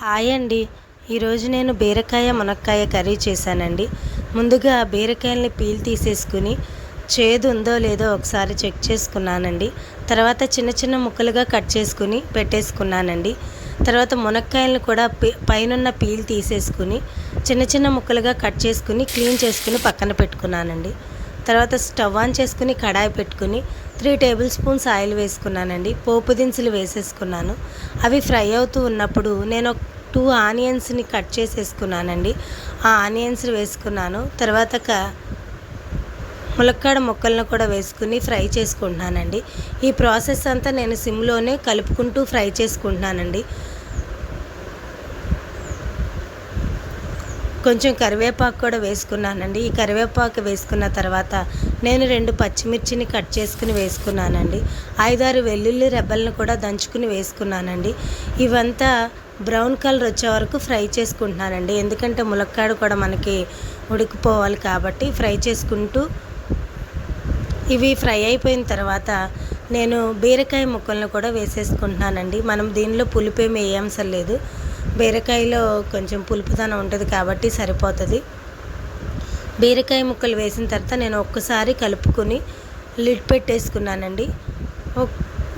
Hi అండి. ఈరోజు నేను బీరకాయ మునక్కాయ కర్రీ చేశానండి. ముందుగా బీరకాయల్ని పీల్ తీసేసుకుని చేదు ఉందో లేదో ఒకసారి చెక్ చేసుకున్నానండి. తర్వాత చిన్న చిన్న ముక్కలుగా కట్ చేసుకుని పెట్టేసుకున్నానండి. తర్వాత మునక్కాయలను కూడా పైనున్న పీల్ తీసేసుకుని చిన్న చిన్న ముక్కలుగా కట్ చేసుకుని క్లీన్ చేసుకుని పక్కన పెట్టుకున్నానండి. తర్వాత స్టవ్ ఆన్ చేసుకుని కడాయి పెట్టుకుని 3 టేబుల్ స్పూన్స్ ఆయిల్ వేసుకున్నానండి. పోపు దినుసులు వేసేసుకున్నాను. అవి ఫ్రై అవుతూ ఉన్నప్పుడు నేను 2 ఆనియన్స్ని కట్ చేసేసుకున్నానండి. ఆ ఆనియన్స్ వేసుకున్నాను. తర్వాత ములక్కాడ ముక్కలను కూడా వేసుకుని ఫ్రై చేసుకుంటున్నానండి. ఈ ప్రాసెస్ అంతా నేను సిమ్లోనే కలుపుకుంటూ ఫ్రై చేసుకుంటున్నానండి. కొంచెం కరివేపాకు కూడా వేసుకున్నానండి. ఈ కరివేపాకు వేసుకున్న తర్వాత నేను 2 పచ్చిమిర్చిని కట్ చేసుకుని వేసుకున్నానండి. 5-6 వెల్లుల్లి రెబ్బలను కూడా దంచుకుని వేసుకున్నానండి. ఇవంతా బ్రౌన్ కలర్ వచ్చే వరకు ఫ్రై చేసుకుంటున్నానండి. ఎందుకంటే ములక్కాడ కూడా మనకి ఉడికిపోవాలి కాబట్టి ఫ్రై చేసుకుంటూ ఇవి ఫ్రై అయిపోయిన తర్వాత నేను బీరకాయ ముక్కలను కూడా వేసేసుకుంటున్నానండి. మనం దీనిలో పులుపేమి వేయంసరం లేదు. బీరకాయలో కొంచెం పులుపుదనం ఉంటుంది కాబట్టి సరిపోతుంది. బీరకాయ ముక్కలు వేసిన తర్వాత నేను ఒక్కసారి కలుపుకొని లిడ్ పెట్టేసుకున్నానండి.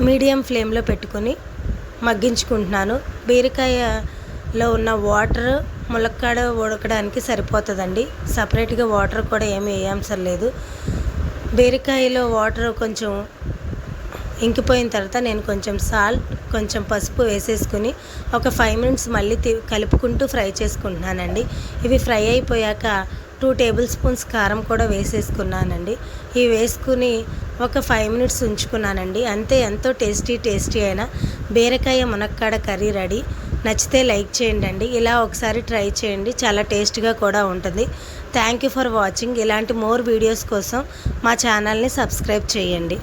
మీడియం ఫ్లేమ్లో పెట్టుకొని మగ్గించుకుంటున్నాను. బీరకాయలో ఉన్న వాటర్ ములక్కాడ ఉడకడానికి సరిపోతుందండి. సపరేట్గా వాటర్ కూడా ఏమీ వేయంసరం లేదు. బీరకాయలో వాటర్ కొంచెం ఇంకిపోయిన తర్వాత నేను కొంచెం సాల్ట్, కొంచెం పసుపు వేసేసుకుని ఒక 5 మినిట్స్ మళ్ళీ కలుపుకుంటూ ఫ్రై చేసుకుంటున్నానండి. ఇవి ఫ్రై అయిపోయాక 2 టేబుల్ స్పూన్స్ కారం కూడా వేసేసుకున్నానండి. ఇవి వేసుకుని ఒక 5 మినిట్స్ ఉంచుకున్నానండి. అంతే, ఎంతో టేస్టీ అయిన బీరకాయ మునక్కాడ కర్రీ రెడీ. నచ్చితే లైక్ చేయండి. ఇలా ఒకసారి ట్రై చేయండి. చాలా టేస్ట్గా కూడా ఉంటుంది. Thank you for watching. ఇలాంటి మోర్ వీడియోస్ కోసం మా ఛానల్ని సబ్స్క్రైబ్ చేయండి.